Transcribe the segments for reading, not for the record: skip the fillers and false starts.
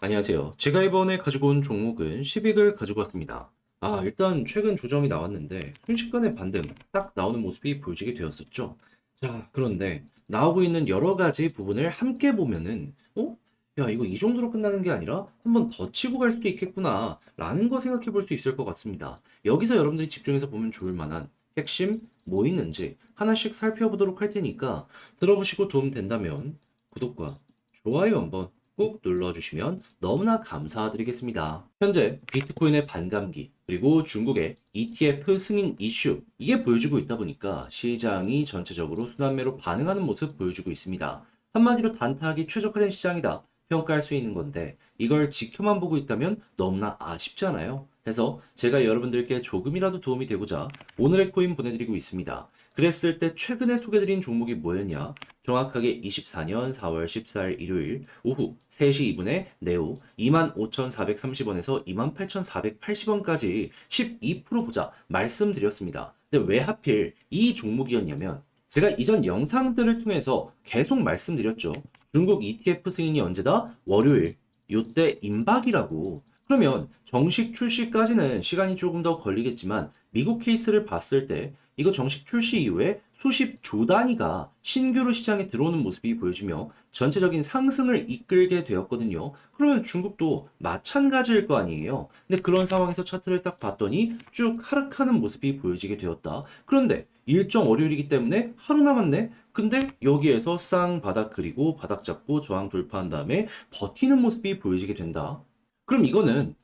안녕하세요. 제가 이번에 가지고 온 종목은 시빅을 가지고 왔습니다. 일단 최근 조정이 나왔는데 순식간에 반등 딱 나오는 모습이 보여지게 되었었죠. 자, 그런데 나오고 있는 여러 가지 부분을 함께 보면은, 야, 이거 이 정도로 끝나는 게 아니라 한 번 더 치고 갈 수도 있겠구나, 라는 거 생각해 볼 수 있을 것 같습니다. 여기서 여러분들이 집중해서 보면 좋을 만한 핵심 뭐 있는지 하나씩 살펴보도록 할 테니까 들어보시고 도움 된다면 구독과 좋아요 한번 꾹 눌러주시면 너무나 감사드리겠습니다. 현재 비트코인의 반감기, 그리고 중국의 ETF 승인 이슈, 이게 보여주고 있다 보니까 시장이 전체적으로 순환매로 반응하는 모습 보여주고 있습니다. 한마디로 단타하기 최적화된 시장이다 평가할 수 있는 건데, 이걸 지켜만 보고 있다면 너무나 아쉽잖아요. 해서 제가 여러분들께 조금이라도 도움이 되고자 오늘의 코인 보내드리고 있습니다. 그랬을 때 최근에 소개드린 종목이 뭐였냐? 정확하게 24년 4월 14일 일요일 오후 3시 2분에 네오 25,430원에서 28,480원까지 12% 보자 말씀드렸습니다. 근데 왜 하필 이 종목이었냐면, 제가 이전 영상들을 통해서 계속 말씀드렸죠. 중국 ETF 승인이 언제다? 월요일. 요때 임박이라고. 그러면 정식 출시까지는 시간이 조금 더 걸리겠지만, 미국 케이스를 봤을 때 이거 정식 출시 이후에 수십 조 단위가 신규로 시장에 들어오는 모습이 보여지며 전체적인 상승을 이끌게 되었거든요. 그러면 중국도 마찬가지일 거 아니에요. 근데 그런 상황에서 차트를 딱 봤더니 쭉 하락하는 모습이 보여지게 되었다. 그런데 일정 월요일이기 때문에 하루 남았네? 근데 여기에서 쌍바닥 그리고 바닥 잡고 저항 돌파한 다음에 버티는 모습이 보여지게 된다. 그럼 이거는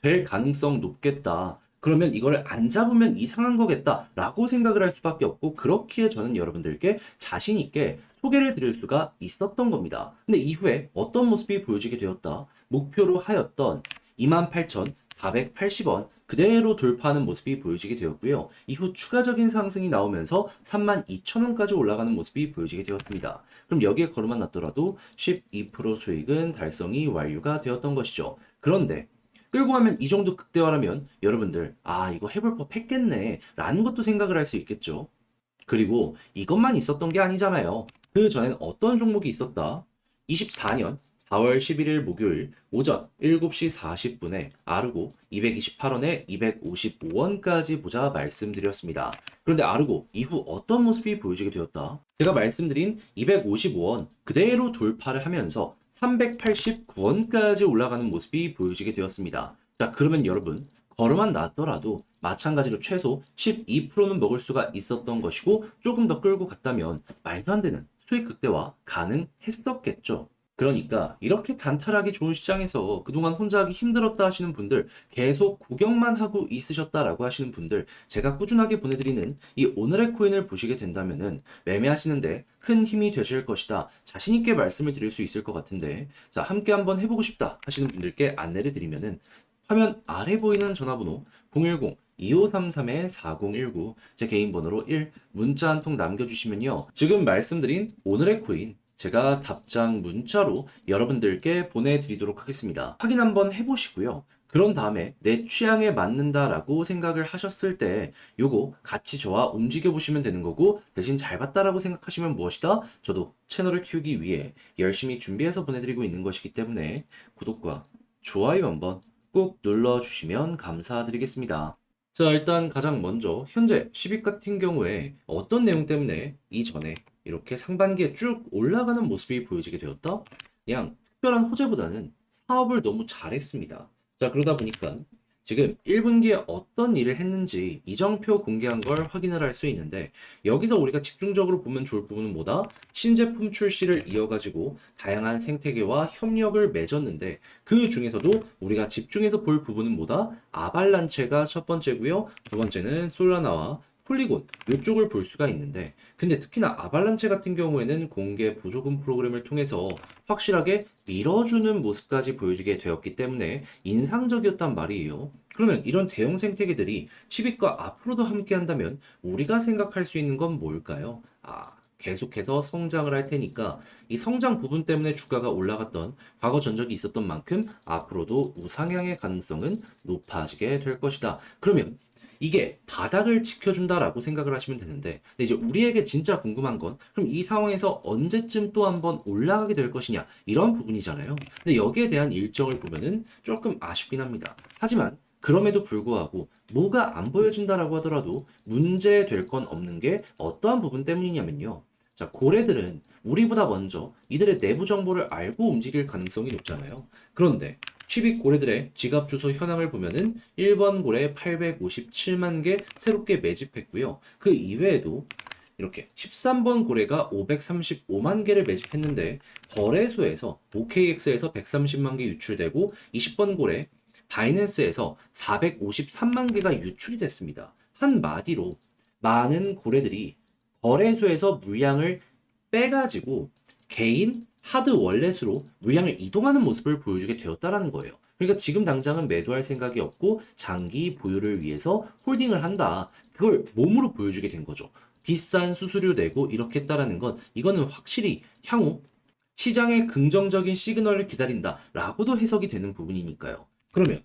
될 가능성 높겠다. 그러면 이거를 안 잡으면 이상한 거겠다라고 생각을 할 수밖에 없고, 그렇기에 저는 여러분들께 자신 있게 소개를 드릴 수가 있었던 겁니다. 근데 이후에 어떤 모습이 보여지게 되었다? 목표로 하였던 28,480원 그대로 돌파하는 모습이 보여지게 되었고요. 이후 추가적인 상승이 나오면서 32,000원까지 올라가는 모습이 보여지게 되었습니다. 그럼 여기에 걸음만 놨더라도 12% 수익은 달성이 완료가 되었던 것이죠. 그런데 끌고 가면 이 정도 극대화라면 여러분들 이거 해볼 법 했겠네 라는 것도 생각을 할 수 있겠죠. 그리고 이것만 있었던 게 아니잖아요. 그 전엔 어떤 종목이 있었다? 24년 4월 11일 목요일 오전 7시 40분에 아르고 228원에 255원까지 보자 말씀드렸습니다. 그런데 아르고 이후 어떤 모습이 보여지게 되었다? 제가 말씀드린 255원 그대로 돌파를 하면서 389원까지 올라가는 모습이 보여지게 되었습니다. 자, 그러면 여러분, 걸어만 놨더라도 마찬가지로 최소 12%는 먹을 수가 있었던 것이고, 조금 더 끌고 갔다면 말도 안 되는 수익 극대화 가능했었겠죠. 그러니까 이렇게 단타하기 좋은 시장에서 그동안 혼자 하기 힘들었다 하시는 분들, 계속 구경만 하고 있으셨다라고 하시는 분들, 제가 꾸준하게 보내드리는 이 오늘의 코인을 보시게 된다면은 매매하시는데 큰 힘이 되실 것이다, 자신 있게 말씀을 드릴 수 있을 것 같은데, 자, 함께 한번 해보고 싶다 하시는 분들께 안내를 드리면은, 화면 아래 보이는 전화번호 010-2533-4019, 제 개인 번호로 1 문자 한 통 남겨주시면요, 지금 말씀드린 오늘의 코인 제가 답장 문자로 여러분들께 보내드리도록 하겠습니다. 확인 한번 해보시고요. 그런 다음에 내 취향에 맞는다라고 생각을 하셨을 때 요거 같이 저와 움직여 보시면 되는 거고, 대신 잘 봤다라고 생각하시면 무엇이다? 저도 채널을 키우기 위해 열심히 준비해서 보내드리고 있는 것이기 때문에 구독과 좋아요 한번 꼭 눌러주시면 감사드리겠습니다. 자, 일단 가장 먼저 현재 시빅 같은 경우에 어떤 내용 때문에 이전에 이렇게 상반기에 쭉 올라가는 모습이 보여지게 되었다? 그냥 특별한 호재보다는 사업을 너무 잘했습니다. 자, 그러다 보니까 지금 1분기에 어떤 일을 했는지 이정표 공개한 걸 확인을 할 수 있는데, 여기서 우리가 집중적으로 보면 좋을 부분은 뭐다? 신제품 출시를 이어가지고 다양한 생태계와 협력을 맺었는데, 그 중에서도 우리가 집중해서 볼 부분은 뭐다? 아발란체가 첫 번째고요. 두 번째는 솔라나와 폴리곤 이쪽을 볼 수가 있는데, 근데 특히나 아발란체 같은 경우에는 공개 보조금 프로그램을 통해서 확실하게 밀어주는 모습까지 보여지게 되었기 때문에 인상적이었단 말이에요. 그러면 이런 대형 생태계들이 시빅과 앞으로도 함께 한다면 우리가 생각할 수 있는 건 뭘까요? 계속해서 성장을 할 테니까 이 성장 부분 때문에 주가가 올라갔던 과거 전적이 있었던 만큼 앞으로도 우상향의 가능성은 높아지게 될 것이다. 그러면 이게 바닥을 지켜준다라고 생각을 하시면 되는데, 근데 이제 우리에게 진짜 궁금한 건 그럼 이 상황에서 언제쯤 또 한번 올라가게 될 것이냐 이런 부분이잖아요. 근데 여기에 대한 일정을 보면은 조금 아쉽긴 합니다. 하지만 그럼에도 불구하고 뭐가 안 보여진다라고 하더라도 문제 될 건 없는 게 어떠한 부분 때문이냐면요. 자, 고래들은 우리보다 먼저 이들의 내부 정보를 알고 움직일 가능성이 높잖아요. 그런데 취빅 고래들의 지갑 주소 현황을 보면은 1번 고래 857만 개 새롭게 매집했고요. 그 이외에도 이렇게 13번 고래가 535만 개를 매집했는데 거래소에서 OKX에서 130만 개 유출되고 20번 고래 바이낸스에서 453만 개가 유출이 됐습니다. 한마디로 많은 고래들이 거래소에서 물량을 빼가지고 개인 하드 월렛으로 물량을 이동하는 모습을 보여주게 되었다라는 거예요. 그러니까 지금 당장은 매도할 생각이 없고 장기 보유를 위해서 홀딩을 한다. 그걸 몸으로 보여주게 된 거죠. 비싼 수수료 내고 이렇게 했다라는 건 이거는 확실히 향후 시장의 긍정적인 시그널을 기다린다라고도 해석이 되는 부분이니까요. 그러면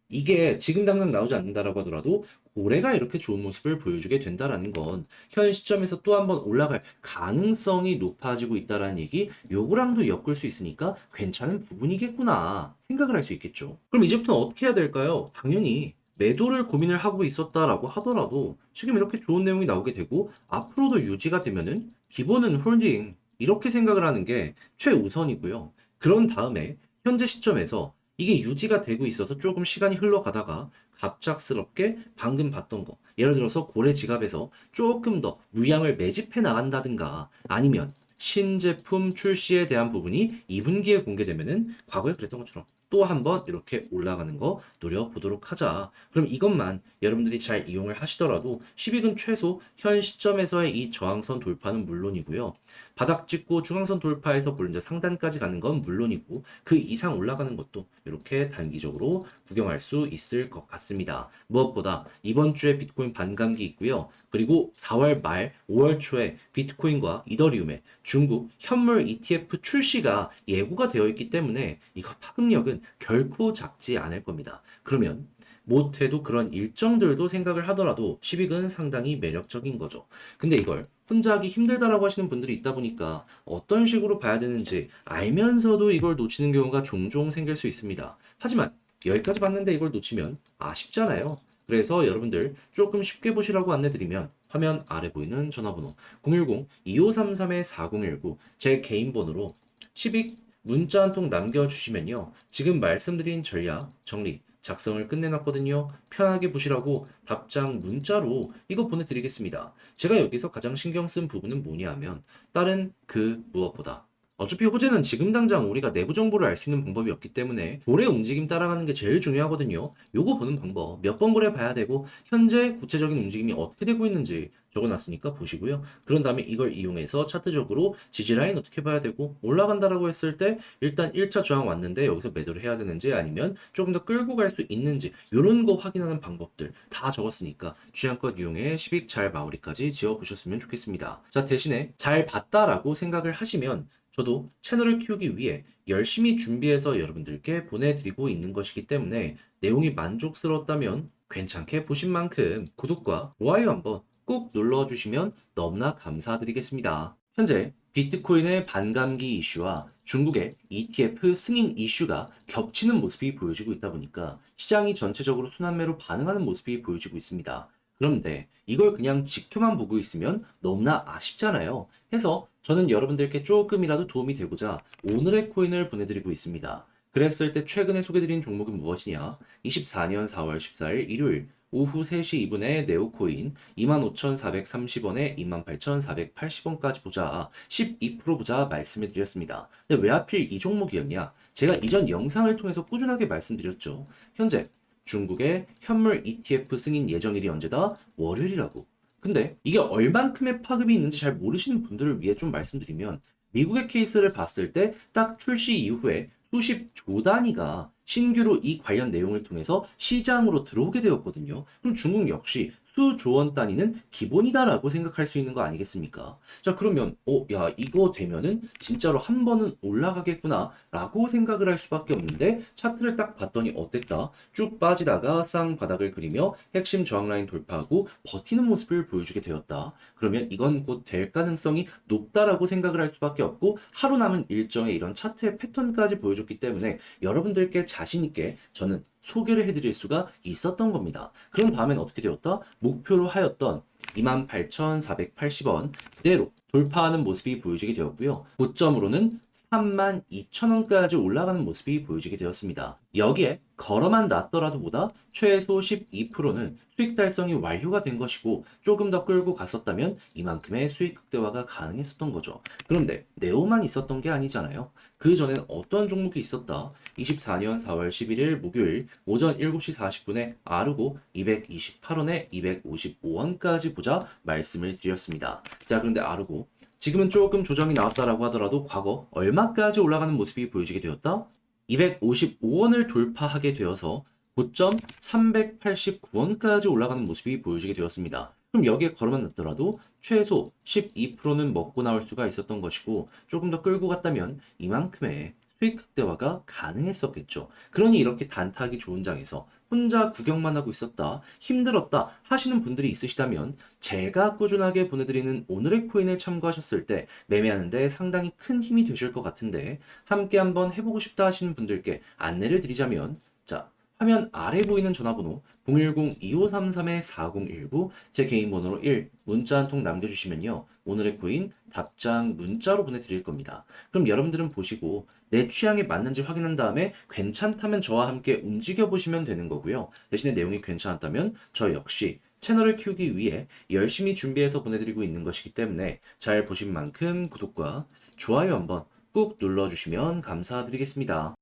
이게 지금 당장 나오지 않는다라고 하더라도 고래가 이렇게 좋은 모습을 보여주게 된다라는 건 현 시점에서 또 한번 올라갈 가능성이 높아지고 있다라는 얘기, 요거랑도 엮을 수 있으니까 괜찮은 부분이겠구나 생각을 할 수 있겠죠. 그럼 이제부터는 어떻게 해야 될까요? 당연히 매도를 고민을 하고 있었다라고 하더라도 지금 이렇게 좋은 내용이 나오게 되고 앞으로도 유지가 되면은 기본은 홀딩 이렇게 생각을 하는 게 최우선이고요. 그런 다음에 현재 시점에서 이게 유지가 되고 있어서 조금 시간이 흘러가다가 갑작스럽게 방금 봤던 거, 예를 들어서 고래 지갑에서 조금 더 물량을 매집해 나간다든가 아니면 신제품 출시에 대한 부분이 2분기에 공개되면은 과거에 그랬던 것처럼 또 한번 이렇게 올라가는 거 노려보도록 하자. 그럼 이것만 여러분들이 잘 이용을 하시더라도 10익은 최소 현 시점에서의 이 저항선 돌파는 물론이고요. 바닥 찍고 중앙선 돌파해서 이제 상단까지 가는 건 물론이고 그 이상 올라가는 것도 이렇게 단기적으로 구경할 수 있을 것 같습니다. 무엇보다 이번 주에 비트코인 반감기 있고요. 그리고 4월 말 5월 초에 비트코인과 이더리움의 중국 현물 ETF 출시가 예고가 되어 있기 때문에 이거 파급력은 결코 작지 않을 겁니다. 그러면 못해도 그런 일정들도 생각을 하더라도 시빅은 상당히 매력적인 거죠. 근데 이걸 혼자 하기 힘들다라고 하시는 분들이 있다 보니까 어떤 식으로 봐야 되는지 알면서도 이걸 놓치는 경우가 종종 생길 수 있습니다. 하지만 여기까지 봤는데 이걸 놓치면 아쉽잖아요. 그래서 여러분들 조금 쉽게 보시라고 안내드리면 화면 아래 보이는 전화번호 010-2533-4019 제 개인 번호로 시빅 문자 한 통 남겨주시면요. 지금 말씀드린 전략 정리 작성을 끝내놨거든요. 편하게 보시라고 답장 문자로 이거 보내드리겠습니다. 제가 여기서 가장 신경 쓴 부분은 뭐냐 하면 다른 그 무엇보다 어차피 호재는 지금 당장 우리가 내부 정보를 알 수 있는 방법이 없기 때문에 고래 움직임 따라가는 게 제일 중요하거든요. 요거 보는 방법 몇 번 고래 봐야 되고 현재 구체적인 움직임이 어떻게 되고 있는지 적어놨으니까 보시고요. 그런 다음에 이걸 이용해서 차트적으로 지지라인 어떻게 봐야 되고 올라간다라고 했을 때 일단 1차 저항 왔는데 여기서 매도를 해야 되는지 아니면 조금 더 끌고 갈 수 있는지 이런 거 확인하는 방법들 다 적었으니까 취향껏 이용해 시빅 잘 마무리까지 지어보셨으면 좋겠습니다. 자, 대신에 잘 봤다라고 생각을 하시면 저도 채널을 키우기 위해 열심히 준비해서 여러분들께 보내드리고 있는 것이기 때문에 내용이 만족스러웠다면 괜찮게 보신 만큼 구독과 좋아요 한번 꾹 눌러주시면 너무나 감사드리겠습니다. 현재 비트코인의 반감기 이슈와 중국의 ETF 승인 이슈가 겹치는 모습이 보여지고 있다 보니까 시장이 전체적으로 순환매로 반응하는 모습이 보여지고 있습니다. 그런데 이걸 그냥 지켜만 보고 있으면 너무나 아쉽잖아요. 해서 저는 여러분들께 조금이라도 도움이 되고자 오늘의 코인을 보내드리고 있습니다. 그랬을 때 최근에 소개드린 종목은 무엇이냐? 24년 4월 14일 일요일 오후 3시 2분에 네오코인 25,430원에 28,480원까지 보자 12% 보자 말씀을 드렸습니다. 근데 왜 하필 이 종목이었냐? 제가 이전 영상을 통해서 꾸준하게 말씀드렸죠. 현재 중국의 현물 ETF 승인 예정일이 언제다? 월요일이라고. 근데 이게 얼만큼의 파급이 있는지 잘 모르시는 분들을 위해 좀 말씀드리면 미국의 케이스를 봤을 때 딱 출시 이후에 수십 조 단위가 신규로 이 관련 내용을 통해서 시장으로 들어오게 되었거든요. 그럼 중국 역시 수조원 단위는 기본이다라고 생각할 수 있는 거 아니겠습니까? 자, 그러면 야, 이거 되면은 진짜로 한 번은 올라가겠구나라고 생각을 할 수밖에 없는데 차트를 딱 봤더니 어땠다? 쭉 빠지다가 쌍바닥을 그리며 핵심 저항 라인 돌파하고 버티는 모습을 보여주게 되었다. 그러면 이건 곧 될 가능성이 높다라고 생각을 할 수밖에 없고 하루 남은 일정의 이런 차트의 패턴까지 보여줬기 때문에 여러분들께 자신 있게 저는 소개를 해드릴 수가 있었던 겁니다. 그런 다음엔 어떻게 되었다? 목표로 하였던 28,480원 그대로 돌파하는 모습이 보여지게 되었고요. 고점으로는 32,000원까지 올라가는 모습이 보여지게 되었습니다. 여기에 걸어만 놨더라도 보다 최소 12%는 수익 달성이 완료가 된 것이고 조금 더 끌고 갔었다면 이만큼의 수익 극대화가 가능했었던 거죠. 그런데 네오만 있었던 게 아니잖아요. 그 전엔 어떤 종목이 있었다? 24년 4월 11일 목요일 오전 7시 40분에 아르고 228원에 255원까지 보자 말씀을 드렸습니다. 자, 그런데 아르고 지금은 조금 조정이 나왔다라고 하더라도 과거 얼마까지 올라가는 모습이 보여지게 되었다? 255원을 돌파하게 되어서 고점 389원까지 올라가는 모습이 보여지게 되었습니다. 그럼 여기에 걸어만 놨더라도 최소 12%는 먹고 나올 수가 있었던 것이고 조금 더 끌고 갔다면 이만큼의 수익 극대화가 가능했었겠죠. 그러니 이렇게 단타하기 좋은 장에서 혼자 구경만 하고 있었다, 힘들었다 하시는 분들이 있으시다면 제가 꾸준하게 보내드리는 오늘의 코인을 참고하셨을 때 매매하는데 상당히 큰 힘이 되실 것 같은데 함께 한번 해보고 싶다 하시는 분들께 안내를 드리자면 자, 화면 아래 보이는 전화번호 010-2533-4019 제 개인 번호로 1 문자 한 통 남겨주시면요. 오늘의 코인 답장 문자로 보내드릴 겁니다. 그럼 여러분들은 보시고 내 취향에 맞는지 확인한 다음에 괜찮다면 저와 함께 움직여 보시면 되는 거고요. 대신에 내용이 괜찮았다면 저 역시 채널을 키우기 위해 열심히 준비해서 보내드리고 있는 것이기 때문에 잘 보신 만큼 구독과 좋아요 한번 꾹 눌러주시면 감사드리겠습니다.